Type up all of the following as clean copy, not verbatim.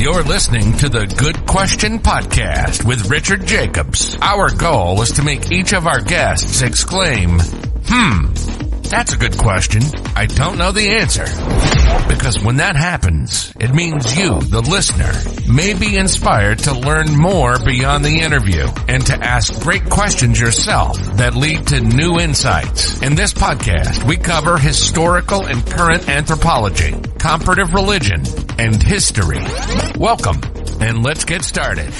You're listening to the Good Question Podcast with Richard Jacobs. Our goal is to make each of our guests exclaim, that's a good question. I don't know the answer. Because when that happens, it means you, the listener, may be inspired to learn more beyond the interview and to ask great questions yourself that lead to new insights. In this podcast, we cover historical and current anthropology, comparative religion, and history. Welcome, and let's get started.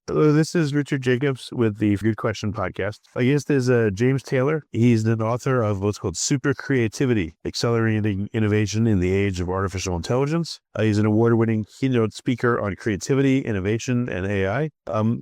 Hello, this is Richard Jacobs with the Good Question Podcast. My guest is James Taylor. He's an author of what's called SuperCreativity, Accelerating Innovation in the Age of Artificial Intelligence. He's an award-winning keynote speaker on creativity, innovation, and AI.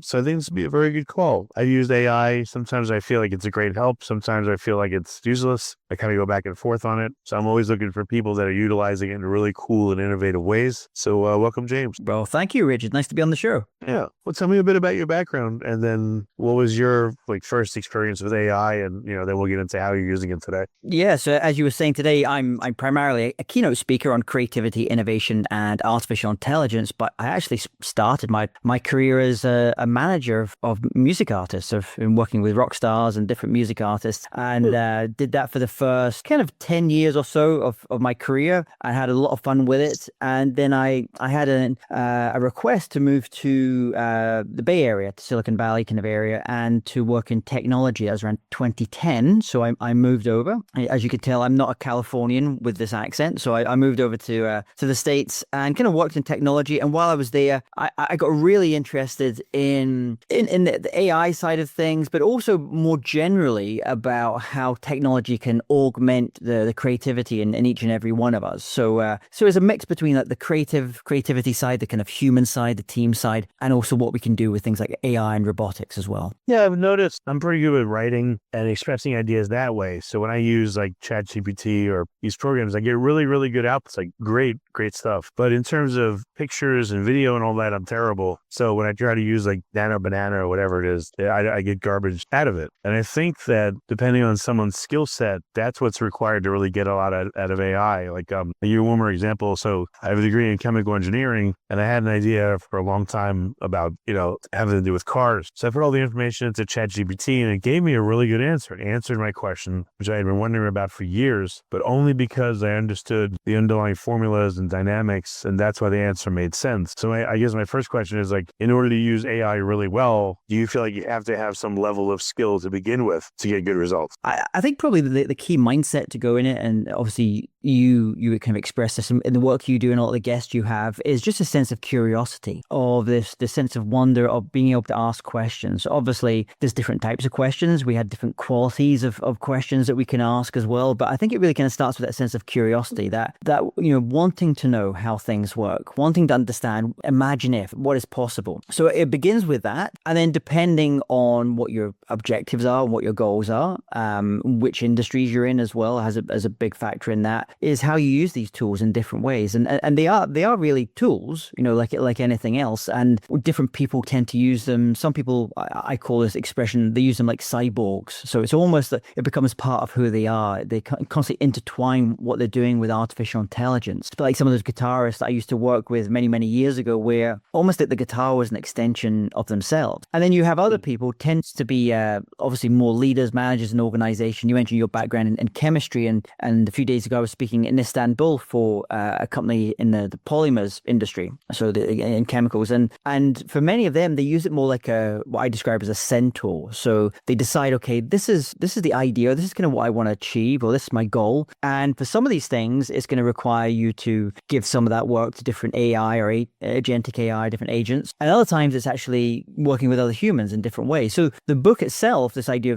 So I think this would be a very good call. I've used AI. Sometimes I feel like it's a great help. Sometimes I feel like it's useless. I kind of go back and forth on it. So I'm always looking for people that are utilizing it in really cool and innovative ways. So welcome, James. Well, thank you, Richard. Nice to be on the show. Yeah. Well, tell me a bit about your background, and then what was your first experience with AI, and then we'll get into how you're using it today. Yeah, so as you were saying today, I'm primarily a keynote speaker on creativity, innovation, and artificial intelligence. But I actually started my career as a manager of music artists. I've been working with rock stars and different music artists, and did that for the first kind of 10 years or so of my career. I had a lot of fun with it, and then I had a request to move to the Bay Area, to Silicon Valley kind of area, and to work in technology. That was around 2010. So I moved over. As you can tell, I'm not a Californian with this accent. So I moved over to the States and kind of worked in technology. And while I was there, I got really interested in the AI side of things, but also more generally about how technology can augment the creativity in each and every one of us. So it's a mix between like the creativity side, the kind of human side, the team side, and also what we can do with things like AI and robotics as well. Yeah, I've noticed I'm pretty good with writing and expressing ideas that way. So when I use like ChatGPT or these programs, I get really, really good outputs, like great stuff. But in terms of pictures and video and all that, I'm terrible. So when I try to use like Nano Banana or whatever it is, I get garbage out of it. And I think that depending on someone's skill set, that's what's required to really get a lot out of AI. Like you one more example. So I have a degree in chemical engineering, and I had an idea for a long time about, having to do with cars. So I put all the information into ChatGPT, and it gave me a really good answer. It answered my question, which I had been wondering about for years, but only because I understood the underlying formulas and dynamics, and that's why the answer made sense. So I guess my first question is, like, in order to use AI really well, do you feel like you have to have some level of skill to begin with to get good results? I think probably the key mindset to go in it, and obviously you kind of express this in the work you do and all the guests you have, is just a sense of curiosity, of this sense of wonder, of being able to ask questions. Obviously, there's different types of questions. We had different qualities of questions that we can ask as well. But I think it really kind of starts with that sense of curiosity, that wanting to know how things work, wanting to understand, imagine if, what is possible. So it begins with that. And then depending on what your objectives are and what your goals are, which industries you're in as well has a big factor in that, is how you use these tools in different ways. And they are really tools, like anything else. And different people tend to use them. Some people, I call this expression, they use them like cyborgs. So it's almost that it becomes part of who they are. They constantly intertwine what they're doing with artificial intelligence. But like some of those guitarists that I used to work with many, many years ago, where almost like the guitar was an extension of themselves. And then you have other people, tends to be obviously more leaders, managers in organization. You mentioned your background in chemistry, and a few days ago I was speaking in Istanbul for a company in the polymers industry, so in chemicals. And for many of them, they use it more like what I describe as a centaur. So they decide, okay, this is the idea, this is kind of what I want to achieve, or this is my goal. And for some of these things, it's going to require you to give some of that work to different AI or agentic AI, different agents. And other times it's actually working with other humans in different ways. So the book itself, this idea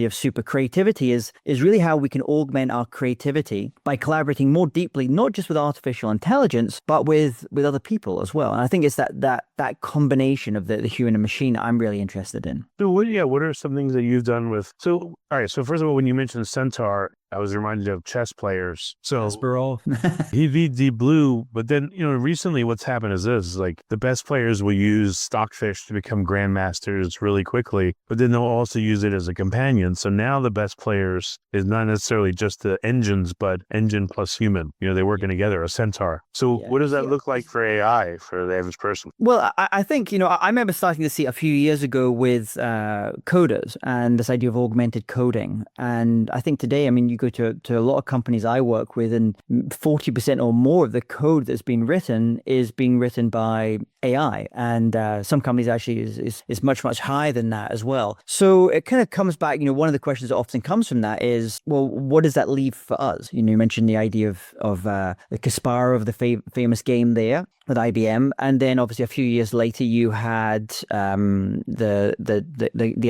of super creativity is really how we can augment our creativity by collaborating more deeply, not just with artificial intelligence, but with other people as well. And I think it's that combination of the human and machine I'm really interested in. So what are some things that you've done with, so all right, so first of all, when you mentioned centaur, I was reminded of chess players. So Kasparov. he beat Deep Blue, but then, recently what's happened is this, like the best players will use stockfish to become grandmasters really quickly, but then they'll also use it as a companion. So now the best players is not necessarily just the engines, but engine plus human. They're working together, a centaur. So what does that look like for AI for the average person? Well, I think, I remember starting to see it a few years ago with coders and this idea of augmented coding. And I think today, you go to a lot of companies I work with, and 40% or more of the code that's been written is being written by AI. And some companies actually is much, much higher than that as well. So it kind of comes back, one of the questions that often comes from that is, well, what does that leave for us? You mentioned the idea of the Kasparov, the famous game there with IBM, and then obviously a few years later you had the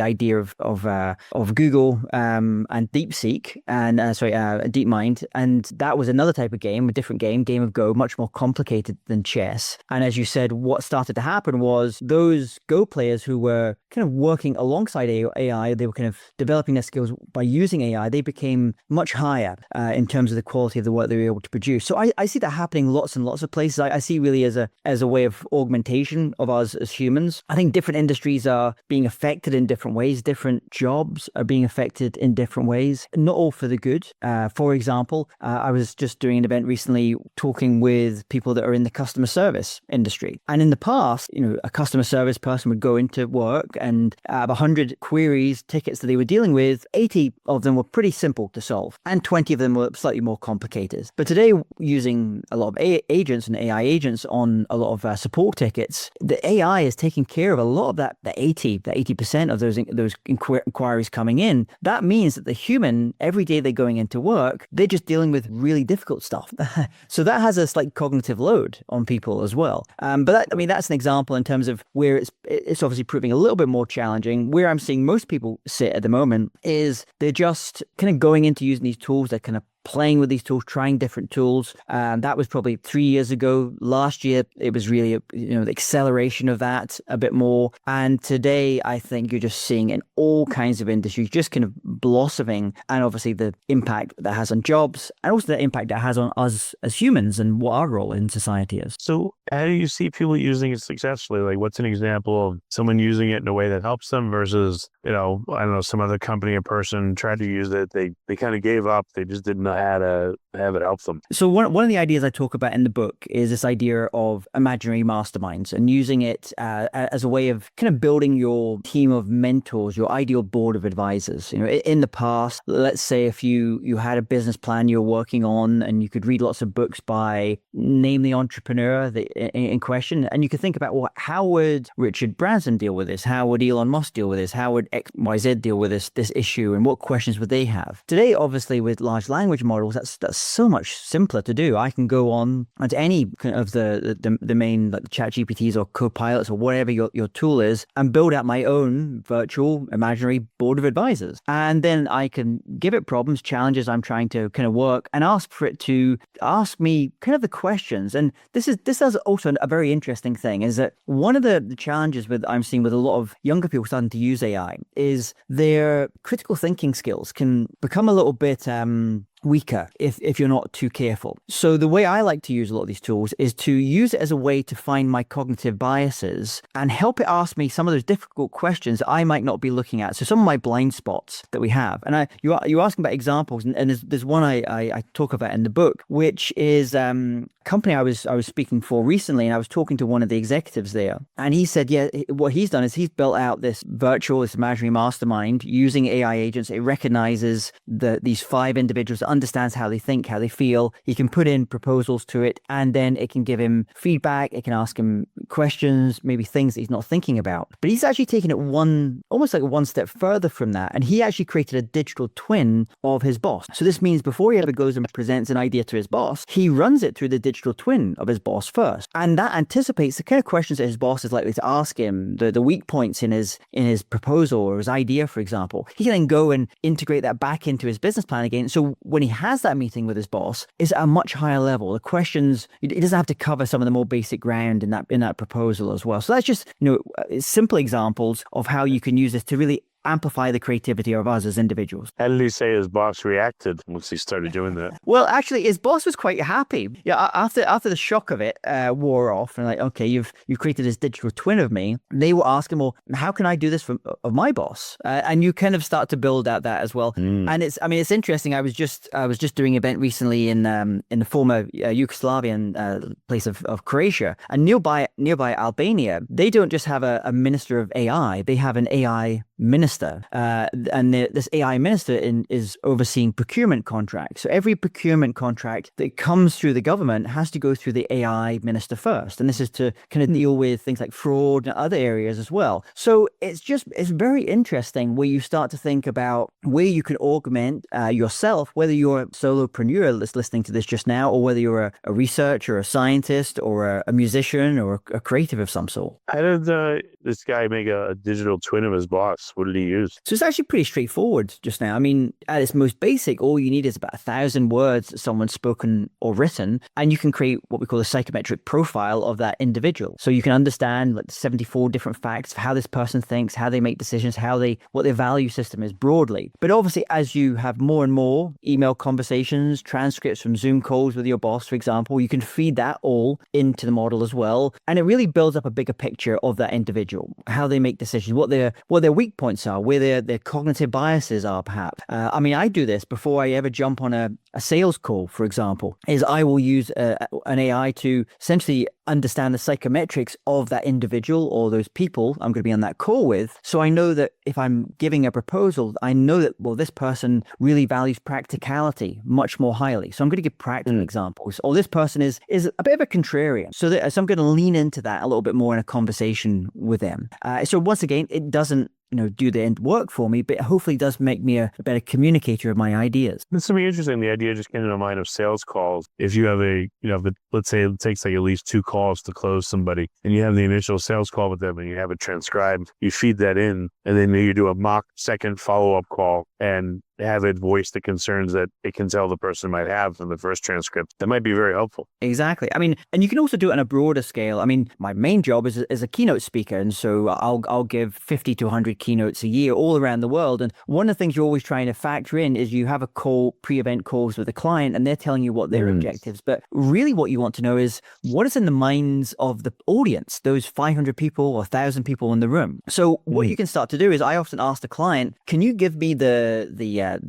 idea of Google and DeepSeek and DeepMind, and that was another type of game, a different game of Go, much more complicated than chess. And as you said, what started to happen was those Go players who were kind of working alongside AI, they were kind of developing their skills by using AI. They became much higher in terms of the quality of the work they were able to produce. So I see that happening lots and lots of places. I see really as a way of augmentation of us as humans. I think different industries are being affected in different ways. Different jobs are being affected in different ways, not all for the good. For example, I was just doing an event recently talking with people that are in the customer service industry. And in the past, a customer service person would go into work and out of 100 queries, tickets that they were dealing with, 80 of them were pretty simple to solve and 20 of them were slightly more complicated. But today, using a lot of agents and AI agents on a lot of support tickets, the AI is taking care of a lot of that, the 80% of those inquiries coming in. That means that the human, every day they're going into work, they're just dealing with really difficult stuff. So that has a slight cognitive load on people as well. But that's an example in terms of where it's obviously proving a little bit more challenging. Where I'm seeing most people sit at the moment is they're just kind of going into using these tools. They're kind of playing with these tools, trying different tools. That was probably 3 years ago. Last year, it was really, the acceleration of that a bit more. And today, I think you're just seeing in all kinds of industries, just kind of blossoming, and obviously the impact that has on jobs and also the impact that has on us as humans and what our role in society is. So how do you see people using it successfully? Like, what's an example of someone using it in a way that helps them versus, I don't know, some other company or person tried to use it. They kind of gave up. They just didn't know how to have it help them. So one of the ideas I talk about in the book is this idea of imaginary masterminds and using it as a way of kind of building your team of mentors, your ideal board of advisors. In the past, let's say if you had a business plan you're working on and you could read lots of books by name the entrepreneur in question, and you could think about, well, how would Richard Branson deal with this? How would Elon Musk deal with this? How would XYZ deal with this issue? And what questions would they have? Today, obviously, with large language models, that's so much simpler to do. I can go on to any of the main, like the ChatGPTs or Copilots or whatever your tool is, and build out my own virtual imaginary board of advisors. And then I can give it problems, challenges I'm trying to kind of work, and ask for it to ask me kind of the questions. And this is also a very interesting thing, is that one of the challenges I'm seeing with a lot of younger people starting to use AI is their critical thinking skills can become a little bit weaker if you're not too careful. So the way I like to use a lot of these tools is to use it as a way to find my cognitive biases and help it ask me some of those difficult questions that I might not be looking at. So some of my blind spots that we have. And you're asking about examples, and there's one I talk about in the book, which is a company I was speaking for recently, and I was talking to one of the executives there, and he said, what he's done is he's built out this imaginary mastermind using AI agents. It recognizes these 5 individuals, understands how they think, how they feel. He can put in proposals to it, and then it can give him feedback. It can ask him questions, maybe things that he's not thinking about. But he's actually taken it almost like one step further from that, and he actually created a digital twin of his boss. So this means before he ever goes and presents an idea to his boss, he runs it through the digital twin of his boss first, and that anticipates the kind of questions that his boss is likely to ask him, the weak points in his proposal or his idea, for example. He can then go and integrate that back into his business plan again. So when he has that meeting with his boss, is at a much higher level. The questions, he doesn't have to cover some of the more basic ground in that proposal as well. So that's just simple examples of how you can use this to really amplify the creativity of us as individuals. How did he say his boss reacted once he started doing that? Well, actually, his boss was quite happy. Yeah, after the shock of it wore off, and like, okay, you've created this digital twin of me. They were asking, well, how can I do this of my boss? And you kind of start to build out that as well. And it's interesting. I was just doing an event recently in the former Yugoslavian place of Croatia, and nearby Albania. They don't just have a minister of AI; they have an AI minister, and this AI minister is overseeing procurement contracts. So every procurement contract that comes through the government has to go through the AI minister first, and this is to kind of deal with things like fraud and other areas as well. So it's very interesting where you start to think about where you can augment yourself, whether you're a solopreneur that's listening to this just now, or whether you're a researcher, a scientist, or a musician, or a creative of some sort. How did this guy make a digital twin of his boss? What did he use? So it's actually pretty straightforward just now. I mean, at its most basic, all you need is about 1,000 words that someone's spoken or written, and you can create what we call a psychometric profile of that individual. So you can understand like 74 different facts of how this person thinks, how they make decisions, what their value system is broadly. But obviously, as you have more and more email conversations, transcripts from Zoom calls with your boss, for example, you can feed that all into the model as well. And it really builds up a bigger picture of that individual, how they make decisions, what their weak points are, where their cognitive biases are, perhaps. I mean, I do this before I ever jump on a sales call, for example, is I will use an AI to essentially understand the psychometrics of that individual or those people I'm going to be on that call with. So I know that if I'm giving a proposal, I know that, well, this person really values practicality much more highly. So I'm going to give practical examples. Or this person is a bit of a contrarian. So I'm going to lean into that a little bit more in a conversation with them. So once again, it doesn't do the end work for me, but it hopefully does make me a better communicator of my ideas. It's something interesting. The idea just came to my mind of sales calls. If you have let's say it takes like at least 2 calls to close somebody, and you have the initial sales call with them and you have it transcribed, you feed that in, and then you do a mock second follow-up call and have it voice the concerns that it can tell the person might have from the first transcript. That might be very helpful. Exactly. I mean, and you can also do it on a broader scale. I mean, my main job is a keynote speaker, and so I'll give 50 to 100 keynotes a year all around the world. And one of the things you're always trying to factor in is you have a call, pre-event calls with a client, and they're telling you what their objectives. But really what you want to know is what is in the minds of the audience, those 500 people or 1,000 people in the room. So what you can start to do is I often ask the client, can you give me the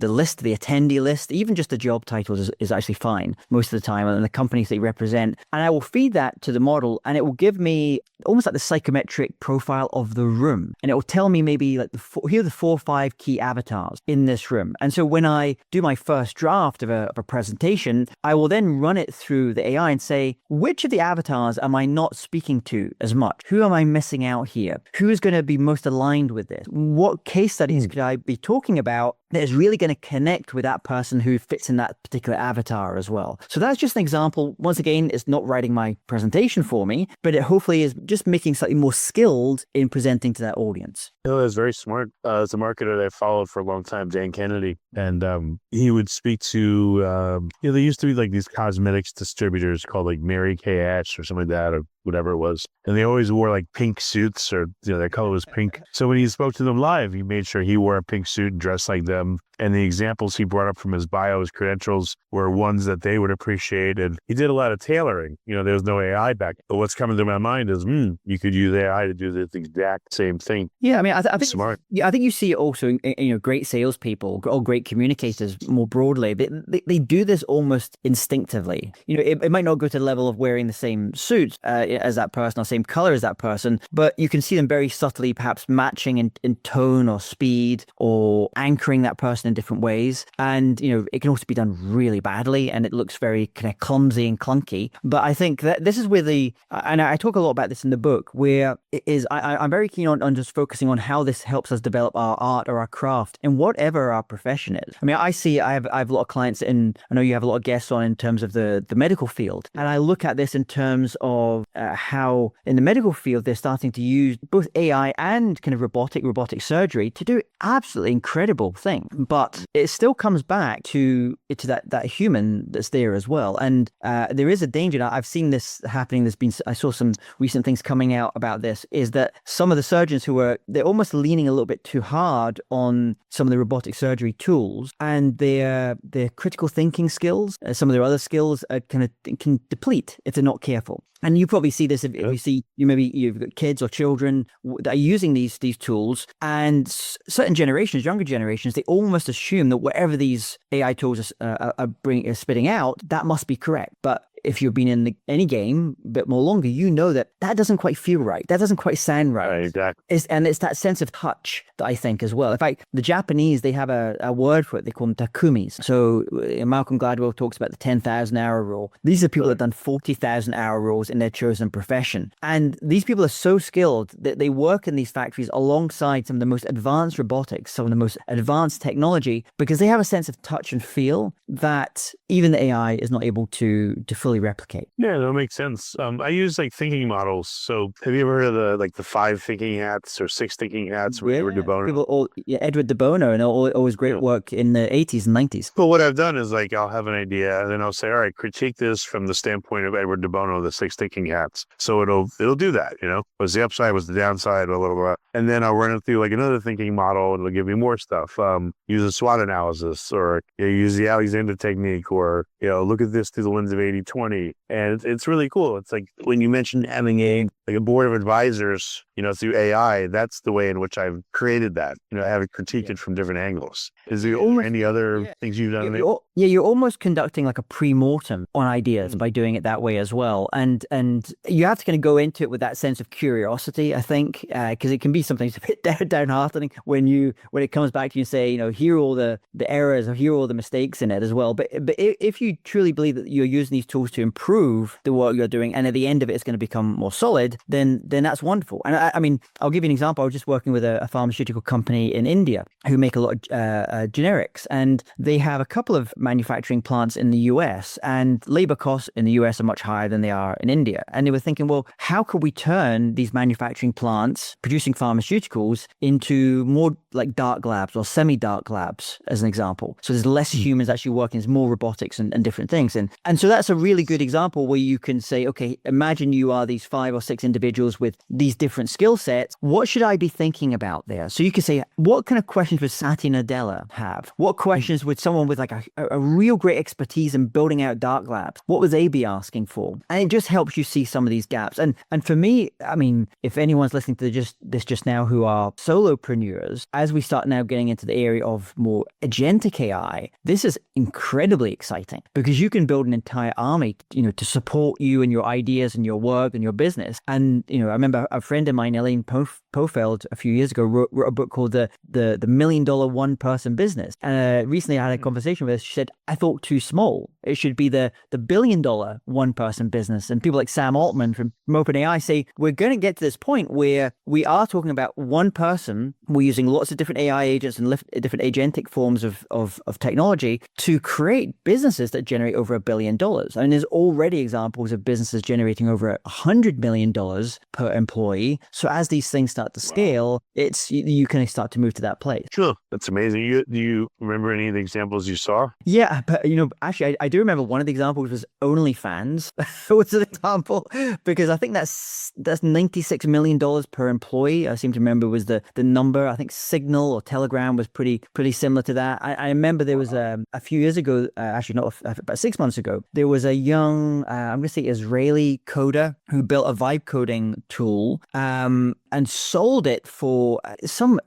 list, the attendee list, even just the job titles is actually fine most of the time, and the companies they represent. And I will feed that to the model, and it will give me almost like the psychometric profile of the room. And it will tell me maybe like here are the 4 or 5 key avatars in this room. And so when I do my first draft of a presentation, I will then run it through the AI and say, which of the avatars am I not speaking to as much? Who am I missing out here? Who is going to be most aligned with this? What case studies could I be talking about that is really going to connect with that person who fits in that particular avatar as well? So that's just an example. Once again, it's not writing my presentation for me, but it hopefully is just making slightly more skilled in presenting to that audience. That's very smart. It's a marketer that I followed for a long time, Dan Kennedy, and he would speak to, there used to be like these cosmetics distributors called like Mary Kay Ash or something like that, or whatever it was. And they always wore like pink suits, or their color was pink. So when he spoke to them live, he made sure he wore a pink suit and dressed like them. And the examples he brought up from his bio, his credentials, were ones that they would appreciate. And he did a lot of tailoring. There was no AI back. But what's coming to my mind is, you could use AI to do the exact same thing. Yeah, I mean, I think smart. Yeah, I think you see it also in great salespeople or great communicators more broadly. They do this almost instinctively. It might not go to the level of wearing the same suit as that person or same color as that person, but you can see them very subtly, perhaps matching in tone or speed or anchoring that person in different ways. And, it can also be done really badly and it looks very kind of clumsy and clunky. But I think that this is where and I talk a lot about this in the book, where it is, I'm very keen on just focusing on how this helps us develop our art or our craft in whatever our profession is. I mean, I have a lot of clients I know you have a lot of guests on in terms of the medical field. And I look at this in terms of how in the medical field, they're starting to use both AI and kind of robotic surgery to do absolutely incredible things. But but it still comes back to that human that's there as well. And there is a danger. Now, I've seen this happening. I saw some recent things coming out about this, is that some of the surgeons they're almost leaning a little bit too hard on some of the robotic surgery tools, and their critical thinking skills, some of their other skills can deplete if they're not careful. And you probably see this if you see, you've got kids or children that are using these tools, and certain generations, younger generations, they almost assume that whatever these AI tools are spitting out, that must be correct. But if you've been in any game a bit more longer, you know that doesn't quite feel right. That doesn't quite sound right. Exactly. It's that sense of touch that I think as well. In fact, the Japanese, they have a word for it. They call them takumis. So Malcolm Gladwell talks about the 10,000 hour rule. These are people that have done 40,000 hour rules in their chosen profession. And these people are so skilled that they work in these factories alongside some of the most advanced robotics, some of the most advanced technology, because they have a sense of touch and feel that even the AI is not able to fully replicate. Yeah, that makes sense. I use thinking models. So have you ever heard of the 5 thinking hats or 6 thinking hats with Edward de Bono? Edward de Bono, and all his great work in the 80s and 90s. Well, what I've done is I'll have an idea, and then I'll say, all right, critique this from the standpoint of Edward de Bono, the 6 thinking hats. So it'll do that, what's the upside, what's the downside, blah, blah, blah. And then I'll run it through another thinking model, and it'll give me more stuff. Use a SWOT analysis, or use the Alexander technique, or look at this through the lens of 80-20. And it's really cool. It's when you mentioned having a board of advisors, through AI, that's the way in which I've created that. I have it critiqued from different angles. Is there any other things you've done? You're almost conducting a pre-mortem on ideas by doing it that way as well. And you have to kind of go into it with that sense of curiosity, I think, because it can be sometimes a bit downheartening when it comes back to you and say, here are all the errors, or here are all the mistakes in it as well. But if you truly believe that you're using these tools to improve the work you're doing, and at the end of it, it's going to become more solid, then that's wonderful. And I mean, I'll give you an example. I was just working with a pharmaceutical company in India who make a lot of generics, and they have a couple of manufacturing plants in the US, and labor costs in the US are much higher than they are in India. And they were thinking, well, how could we turn these manufacturing plants producing pharmaceuticals into more like dark labs or semi-dark labs, as an example? So there's less humans actually working, there's more robotics and different things. And so that's a really good example where you can say, okay, imagine you are these 5 or 6 individuals with these different skill sets. What should I be thinking about there? So you can say, what kind of questions would Satya Nadella have? What questions would someone with a real great expertise in building out dark labs, what would they be asking for? And it just helps you see some of these gaps. And for me, I mean, if anyone's listening to this just now who are solopreneurs, as we start now getting into the area of more agentic AI, this is incredibly exciting because you can build an entire army, to support you and your ideas and your work and your business. And, I remember a friend of mine, Elaine Pofeld, a few years ago, wrote a book called the $1 million one-person business. And recently I had a conversation with her. She said, I thought too small. It should be the $1 billion one-person business. And people like Sam Altman from OpenAI say, we're going to get to this point where we are talking about one person. We're using lots of different AI agents and different agentic forms of technology to create businesses that generate over $1 billion. I mean, there's already examples of businesses generating over $100 million per employee. So as these things start to scale, you can start to move to that place. Sure. That's amazing. Do you remember any of the examples you saw? Yeah, but actually, I do remember one of the examples was OnlyFans. was an example because I think that's $96 million per employee. I seem to remember was the number. I think Signal or Telegram was pretty similar to that. I remember there was a few years ago, actually not about 6 months ago, there was a young, I'm going to say Israeli coder who built a vibe coding tool and sold it for some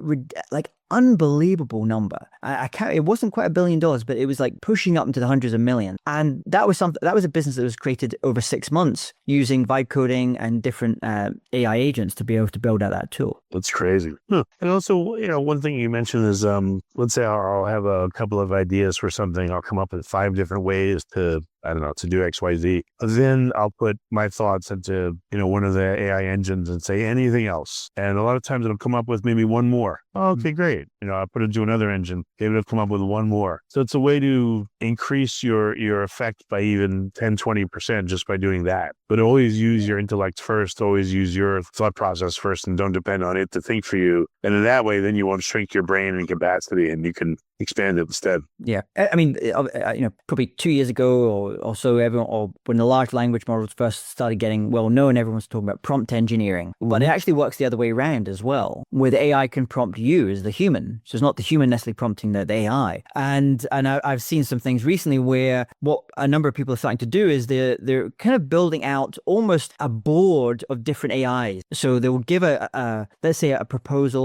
unbelievable number. I can't. It wasn't quite $1 billion, but it was pushing up into the hundreds of millions. And that was a business that was created over 6 months using vibe coding and different AI agents to be able to build out that tool. That's crazy. Huh. And also, one thing you mentioned is, let's say I'll have a couple of ideas for something. I'll come up with 5 different ways to I don't know, to do XYZ. Then I'll put my thoughts into, one of the AI engines and say anything else. And a lot of times it'll come up with maybe one more. Oh, okay, great. I'll put it into another engine. It'll come up with one more. So it's a way to increase your effect by even 10, 20% just by doing that. But always use your intellect first, always use your thought process first, and don't depend on it to think for you. And in that way, then you won't shrink your brain and capacity, and you can expand it instead. Yeah. I mean, probably 2 years ago or so, when the large language models first started getting well known, everyone was talking about prompt engineering. But it actually works the other way around as well, where the AI can prompt you as the human. So it's not the human necessarily prompting the AI. And I've seen some things recently where what a number of people are starting to do is they're kind of building out almost a board of different AIs. So they will give let's say a proposal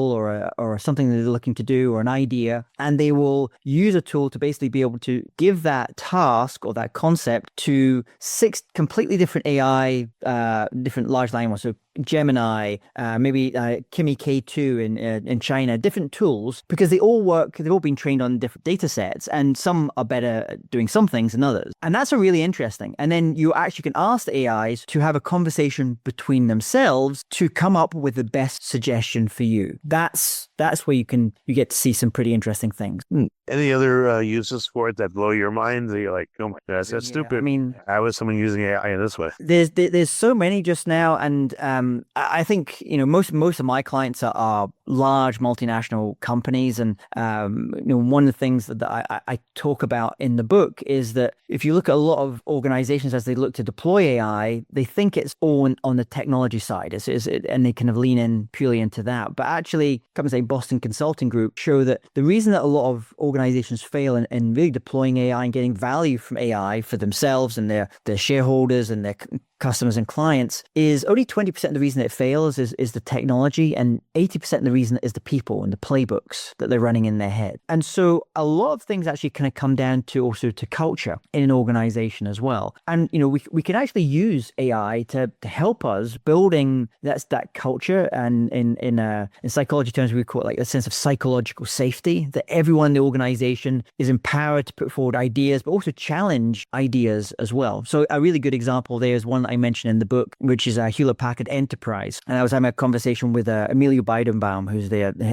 or something that they're looking to do or an idea, and they will use a tool to basically be able to give that task or that concept to 6 completely different AI, different large language. So Gemini, maybe Kimi K2 in China, different tools, because they've all been trained on different data sets, and some are better at doing some things than others. And that's really interesting. And then you actually can ask the AIs to have a conversation between themselves to come up with the best suggestion for you. That's where you get to see some pretty interesting things. Any other uses for it that blow your mind? That you're like, oh my God, that's stupid. I mean, how is someone using AI in this way? There's so many just now, and I think most of my clients are large multinational companies, and one of the things that I talk about in the book is that if you look at a lot of organizations as they look to deploy AI, they think it's all on the technology side, and they kind of lean in purely into that. But actually, companies like Boston Consulting Group show that the reason that a lot of organizations fail in really deploying AI and getting value from AI for themselves and their shareholders and their customers and clients is only 20% of the reason it fails is the technology, and 80% of the reason is the people and the playbooks that they're running in their head. And so a lot of things actually kind of come down to also to culture in an organization as well. And we can actually use AI to help us building that culture, and in psychology terms we call it like a sense of psychological safety, that everyone in the organization is empowered to put forward ideas but also challenge ideas as well. So a really good example there is one I mentioned in the book, which is Hewlett-Packard Enterprise. And I was having a conversation with Emilio Beidenbaum, who's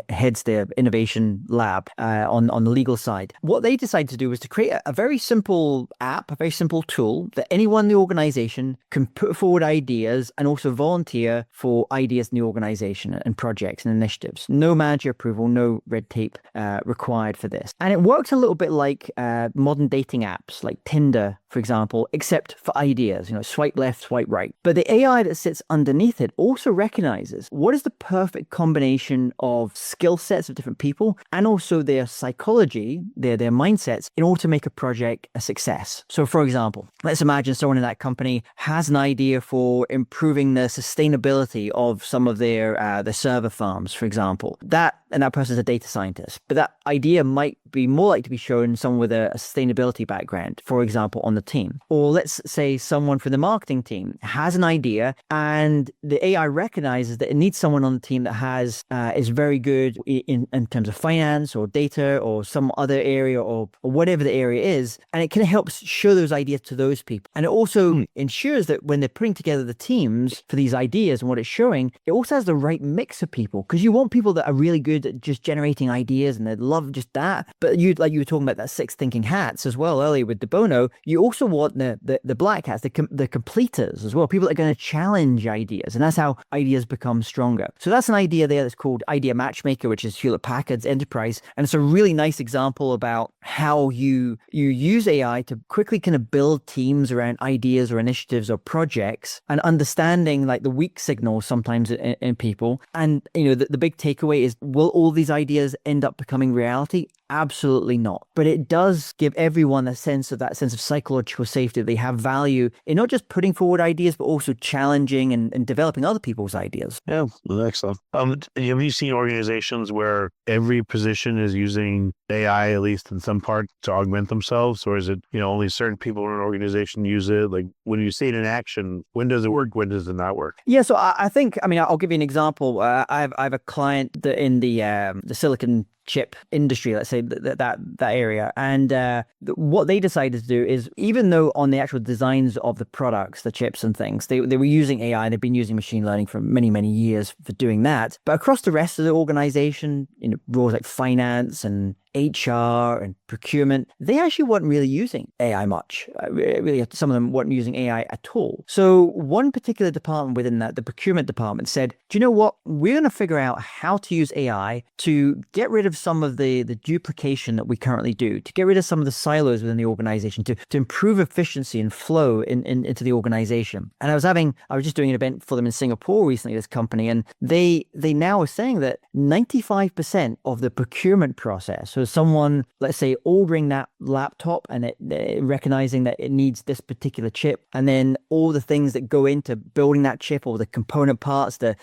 heads their innovation lab on the legal side. What they decided to do was to create a very simple app, a very simple tool that anyone in the organization can put forward ideas and also volunteer for ideas in the organization and projects and initiatives. No manager approval, no red tape required for this. And it works a little bit like modern dating apps like Tinder, for example, except for ideas, swipe left, swipe right. But the AI that sits underneath it also recognizes what is the perfect combination of skill sets of different people and also their psychology, their mindsets, in order to make a project a success. So for example, let's imagine someone in that company has an idea for improving the sustainability of some of their server farms, for example. That person's a data scientist, but that idea might be more likely to be shown someone with a sustainability background, for example, on the team. Or let's say someone from the marketing team has an idea and the AI recognizes that it needs someone on the team that is very good in terms of finance or data or some other area or whatever the area is, and it kind of helps show those ideas to those people. And it also ensures that when they're putting together the teams for these ideas and what it's showing, it also has the right mix of people, because you want people that are really good at just generating ideas and they love just that. But you were talking about that 6 thinking hats as well earlier with De Bono, you also want the black hats, the completers as well, people that are going to challenge ideas, and that's how ideas become stronger. So that's an idea there that's called Idea Matchmaker, which is Hewlett-Packard's enterprise, and it's a really nice example about how you use AI to quickly kind of build teams around ideas or initiatives or projects, and understanding like the weak signals sometimes in people. And the big takeaway is, will all these ideas end up becoming reality? Absolutely not. But it does give everyone a sense of psychological safety. They have value in not just putting forward ideas, but also challenging and developing other people's ideas. Yeah, excellent. Have you seen organizations where every position is using AI, at least in some part, to augment themselves? Or is it, only certain people in an organization use it? Like, when you see it in action, when does it work? When does it not work? Yeah, so I think, I'll give you an example. I have a client that in the Silicon chip industry, let's say that area. And what they decided to do is, even though on the actual designs of the products, the chips and things, they were using AI, they've been using machine learning for many, many years for doing that. But across the rest of the organization, roles like finance and HR and procurement, they actually weren't really using AI much. Really, some of them weren't using AI at all. So one particular department within that, the procurement department, said, do you know what? We're going to figure out how to use AI to get rid of some of the duplication that we currently do, to get rid of some of the silos within the organization, to improve efficiency and flow into the organization. And I was just doing an event for them in Singapore recently, this company, and they now are saying that 95% of the procurement process, so someone, let's say, ordering that laptop and it recognizing that it needs this particular chip, and then all the things that go into building that chip, or the component parts, the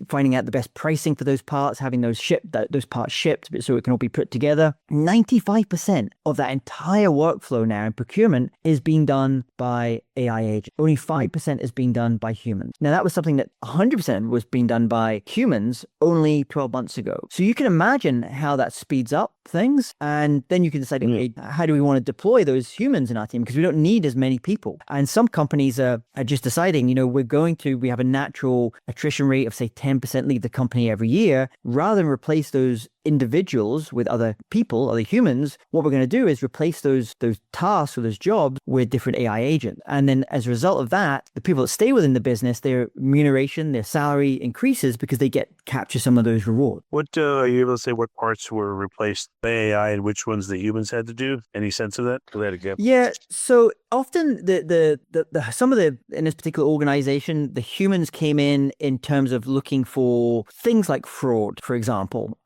finding out the best pricing for those parts, having those parts shipped so it can all be put together. 95% of that entire workflow now in procurement is being done by AI agents. Only 5% is being done by humans. Now, that was something that 100% was being done by humans only 12 months ago. So you can imagine how that speeds up things. And then you can decide, okay, how do we want to deploy those humans in our team? Because we don't need as many people. And some companies are just deciding, we have a natural attrition rate of, say, 10% leave the company every year. Rather than replace those individuals with other people, other humans, what we're going to do is replace those tasks or those jobs with different AI agents. And then as a result of that, the people that stay within the business, their remuneration, their salary increases because they capture some of those rewards. What are you able to say what parts were replaced by AI and which ones the humans had to do? Any sense of that? Yeah. So often some of in this particular organization, the humans came in terms of looking for things like fraud, for example.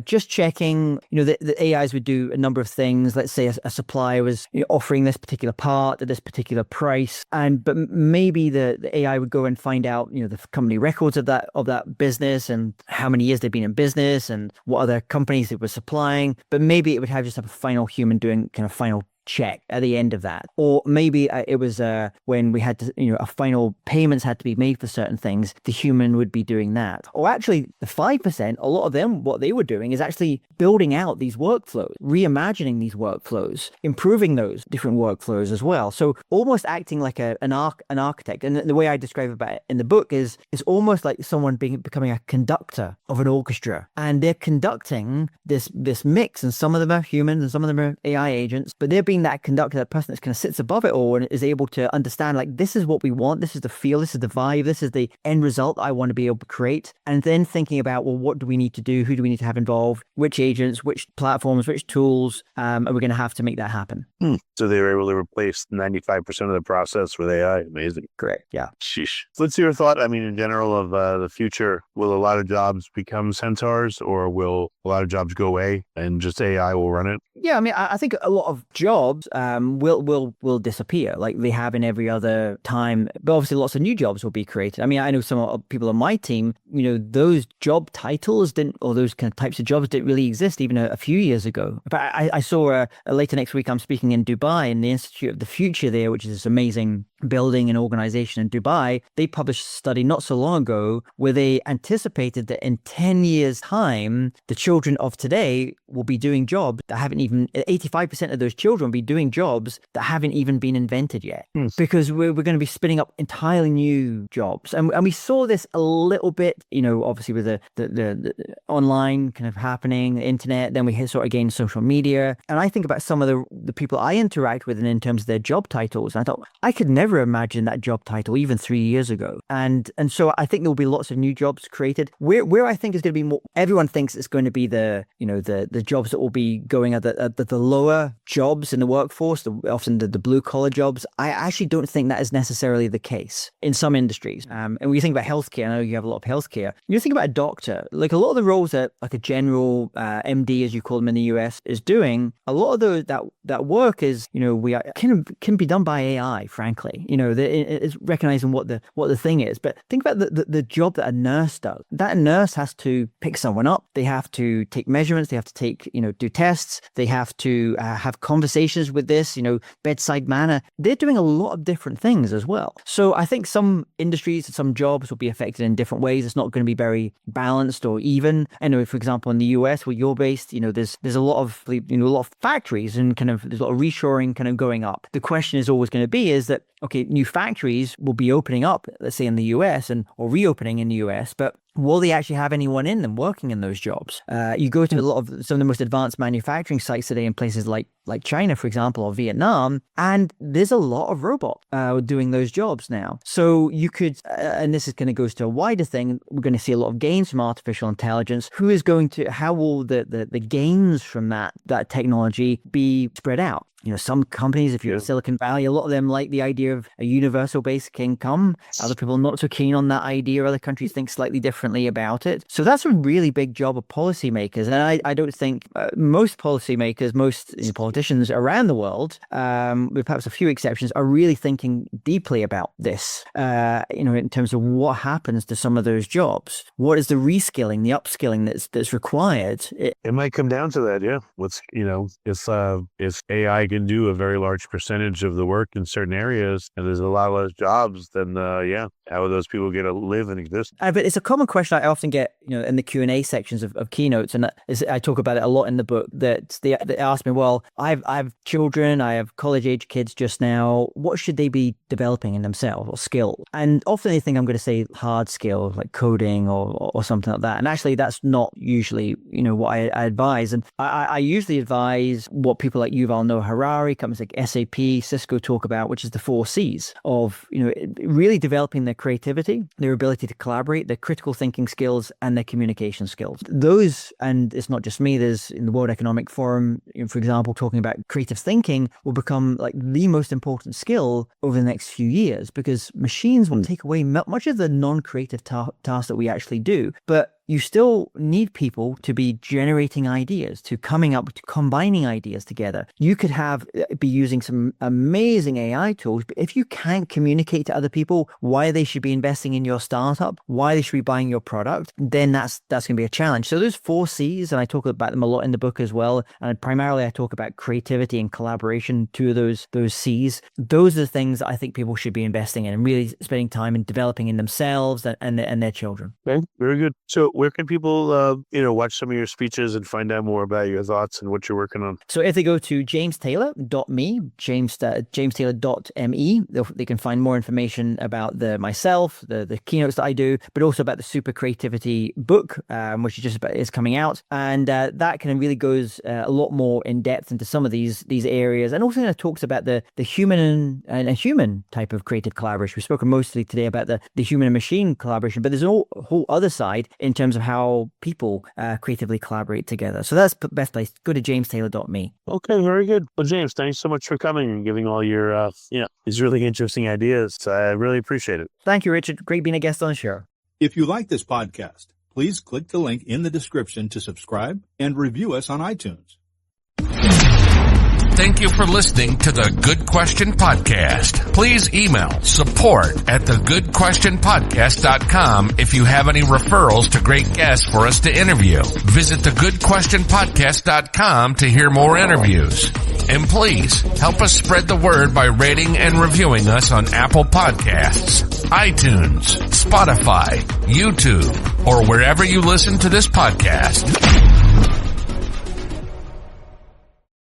Just checking, the AIs would do a number of things. Let's say a supplier was offering this particular part at this particular price, but maybe the AI would go and find out, the company records of that business and how many years they've been in business and what other companies they were supplying. But maybe it would just have a final human doing kind of final check at the end of that. Or maybe it was when we had to, a final payments had to be made for certain things, the human would be doing that. Or actually the 5%, a lot of them, what they were doing is actually building out these workflows, reimagining these workflows, improving those different workflows as well. So almost acting like an architect. And the way I describe about it in the book is almost like someone becoming a conductor of an orchestra. And they're conducting this mix, and some of them are humans and some of them are AI agents, but they're being that conductor, that person that kind of sits above it all and is able to understand, like, this is what we want, this is the feel, this is the vibe, this is the end result I want to be able to create. And then thinking about, well, what do we need to do? Who do we need to have involved? Which agents, which platforms, which tools are we going to have to make that happen? So they were able to replace 95% of the process with AI. Amazing. Correct. Yeah. Sheesh. Let's hear your thought. I mean, in general, of the future, will a lot of jobs become centaurs, or will a lot of jobs go away and just AI will run it? Yeah, I mean, I think a lot of jobs will disappear, like they have in every other time. But obviously, lots of new jobs will be created. I mean, I know some people on my team, those job titles or those kind of types of jobs didn't really exist even a few years ago. But I saw later next week, I'm speaking in Dubai in the Institute of the Future there, which is this amazing building and organization in Dubai. They published a study not so long ago where they anticipated that in 10 years' time, the children of today will be doing jobs that haven't even, 85% of those children will be doing jobs that haven't even been invented yet. Because we're going to be spinning up entirely new jobs. And we saw this a little bit, obviously with the online kind of happening, the internet, then we sort of gain social media. And I think about some of the people I interact with and in terms of their job titles. And I thought, I could never imagine that job title even 3 years ago. And so I think there will be lots of new jobs created. Where I think is going to be more, everyone thinks it's going to be the jobs that will be going at the lower jobs in the workforce, often the blue collar jobs. I actually don't think that is necessarily the case in some industries. And when you think about healthcare, I know you have a lot of healthcare. You think about a doctor, like a lot of the roles that like a general MD, as you call them in the US, is doing, a lot of those that work is, can be done by AI, frankly. It's recognizing what the thing is. But think about the job that a nurse does. That nurse has to pick someone up. They have to take measurements. They have to do tests. They have to have conversations conversations with this, bedside manner, they're doing a lot of different things as well. So I think some industries and some jobs will be affected in different ways. It's not going to be very balanced or even. I know, for example, in the US where you're based, there's a lot of factories and there's a lot of reshoring going up. The question is always going to be is that, okay, new factories will be opening up, let's say in the US or reopening in the US, but will they actually have anyone in them working in those jobs? You go to a lot of some of the most advanced manufacturing sites today in places like China, for example, or Vietnam, and there's a lot of robots doing those jobs now. So you could, and this is going to go to a wider thing, we're going to see a lot of gains from artificial intelligence. How will the gains from that technology be spread out? Some companies, if you're in Silicon Valley, a lot of them like the idea of a universal basic income. Other people not so keen on that idea. Other countries think slightly differently about it. So that's a really big job of policymakers. And I don't think most policymakers, most politicians around the world, with perhaps a few exceptions, are really thinking deeply about this, in terms of what happens to some of those jobs. What is the reskilling, the upskilling that's required? It might come down to that, yeah. If AI can do a very large percentage of the work in certain areas and there's a lot less jobs, then how are those people going to live and exist? But it's a common question I often get, in the Q&A sections of keynotes, and I talk about it a lot in the book, that they ask me, well, I have children, I have college-age kids just now, what should they be developing in themselves or skill? And often they think I'm going to say hard skills like coding or something like that. And actually that's not usually, what I advise. And I usually advise what people like Yuval Noah Harari, companies like SAP, Cisco talk about, which is the 4 C's of, really developing their creativity, their ability to collaborate, their critical thinking skills, and their communication skills. Those, and it's not just me, there's in the World Economic Forum, for example, talking about creative thinking will become like the most important skill over the next few years, because machines will take away much of the non-creative tasks that we actually do. But you still need people to be generating ideas, to combining ideas together. You could be using some amazing AI tools, but if you can't communicate to other people why they should be investing in your startup, why they should be buying your product, then that's going to be a challenge. So those 4 C's, and I talk about them a lot in the book as well, and primarily I talk about creativity and collaboration, 2 of those C's. Those are the things that I think people should be investing in and really spending time in developing in themselves and their children. Okay, very good. So where can people, watch some of your speeches and find out more about your thoughts and what you're working on? So if they go to jamestaylor.me, jamestaylor.me, they can find more information about myself, the keynotes that I do, but also about the SuperCreativity book, which is coming out. And that kind of really goes a lot more in depth into some of these areas, and also talks about the human and a human type of creative collaboration. We've spoken mostly today about the human and machine collaboration, but there's a whole other side in terms of how people creatively collaborate together. So that's the best place. Go to jamestaylor.me. Okay, very good. Well, James, thanks so much for coming and giving all your these really interesting ideas. I really appreciate it. Thank you, Richard. Great being a guest on the show. If you like this podcast, please click the link in the description to subscribe and review us on iTunes. Thank you for listening to the Good Question Podcast. Please email support@thegoodquestionpodcast.com if you have any referrals to great guests for us to interview. Visit thegoodquestionpodcast.com to hear more interviews. And please help us spread the word by rating and reviewing us on Apple Podcasts, iTunes, Spotify, YouTube, or wherever you listen to this podcast.